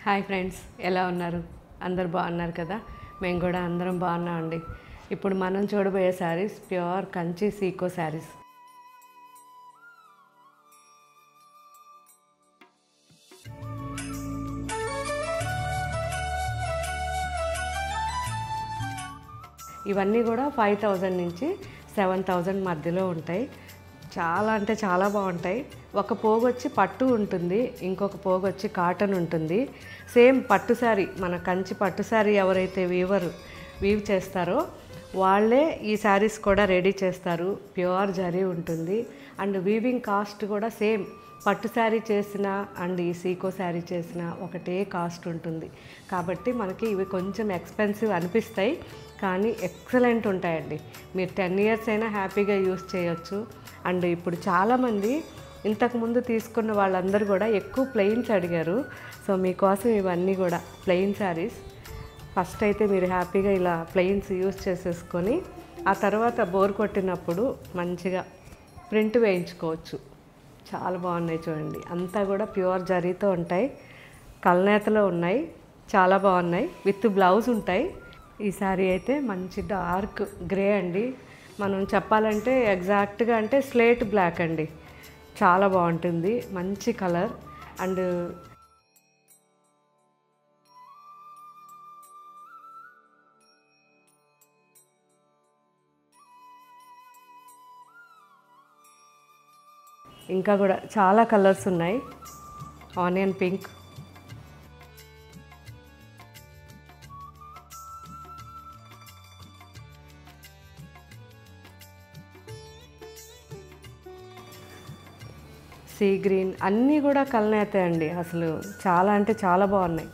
Hi friends, ఎలా ఉన్నారు? అందరు బాగున్నారు కదా? మేము కూడా అందరం బాగున్నామండి. ఇప్పుడు మనం చూడబోయే శారీస్ ప్యూర్ కంచి సీకో శారీస్. ఇవన్నీ కూడా 5000 నుంచి 7000 మధ్యలో ఉంటాయి. చాలా అంటే చాలా బాగుంటాయి. ఒక పోగు వచ్చి పట్టు ఉంటుంది, ఇంకొక పోగు వచ్చి కాటన్ ఉంటుంది. సేమ్ పట్టు శారీ, మన కంచి పట్టు శారీ ఎవరైతే వీవ్ చేస్తారో వాళ్ళే ఈ శారీస్ కూడా రెడీ చేస్తారు. ప్యూర్ జరీ ఉంటుంది అండ్ వీవింగ్ కాస్ట్ కూడా సేమ్ పట్టు శారీ చేసిన అండ్ ఈ సీకో శారీ చేసిన ఒకటే కాస్ట్ ఉంటుంది. కాబట్టి మనకి ఇవి కొంచెం ఎక్స్పెన్సివ్ అనిపిస్తాయి, కానీ ఎక్సలెంట్ ఉంటాయండి. మీరు 10 years అయినా హ్యాపీగా యూస్ చేయొచ్చు. అండ్ ఇప్పుడు చాలామంది ఇంతకుముందు తీసుకున్న వాళ్ళందరూ కూడా ఎక్కువ ప్లెయిన్స్ అడిగారు. సో మీకోసం ఇవన్నీ కూడా ప్లెయిన్ శారీస్. ఫస్ట్ అయితే మీరు హ్యాపీగా ఇలా ప్లెయిన్స్ యూస్ చేసేసుకొని ఆ తర్వాత బోర్ కొట్టినప్పుడు మంచిగా ప్రింట్ వేయించుకోవచ్చు. చాలా బాగున్నాయి చూడండి. అంతా కూడా ప్యూర్ జరీతో ఉంటాయి, కల్నేతలో ఉన్నాయి, చాలా బాగున్నాయి. విత్ బ్లౌజ్ ఉంటాయి. ఈ శారీ అయితే మంచి డార్క్ గ్రే అండి. మనం చెప్పాలంటే ఎగ్జాక్ట్గా అంటే స్లేట్ బ్లాక్ అండి. చాలా బాగుంటుంది, మంచి కలర్. అండ్ ఇంకా కూడా చాలా కలర్స్ ఉన్నాయి. ఆనియన్ పింక్, సీ గ్రీన్, అన్నీ కూడా కలనేతే అండి. అసలు చాలా అంటే చాలా బాగున్నాయి.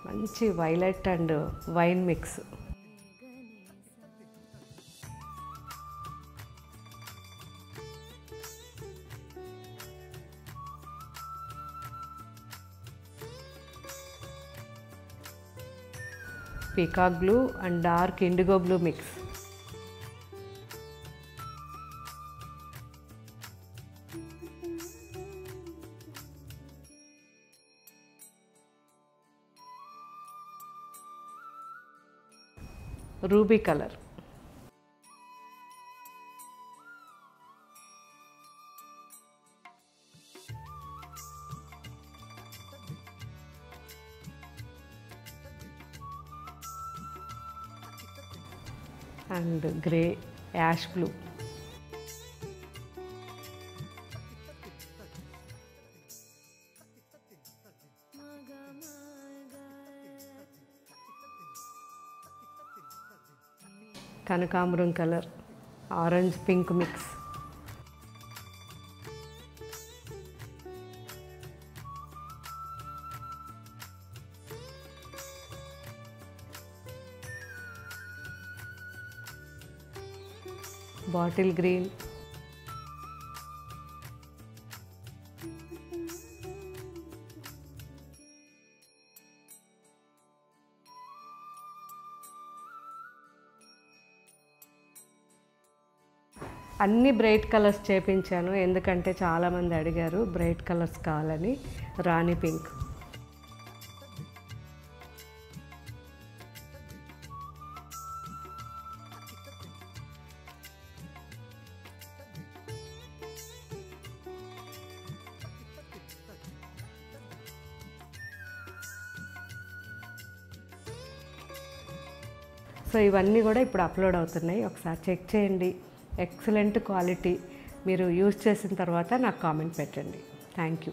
మంచి violet and wine mix. Peacock blue and dark indigo blue mix. Ruby colour. And grey, ash blue. కనకాంబరం colour, orange pink mix. Bottle green, అన్ని బ్రైట్ కలర్స్ చేపించాను ఎందుకంటే చాలామంది అడిగారు బ్రైట్ కలర్స్ కావాలని. రాణి పింక్, సో ఇవన్నీ కూడా ఇప్పుడు అప్లోడ్ అవుతున్నాయి. ఒకసారి చెక్ చేయండి. Excellent quality. మీరు యూజ్ చేసిన తర్వాత నాకు కామెంట్ పెట్టండి. Thank you.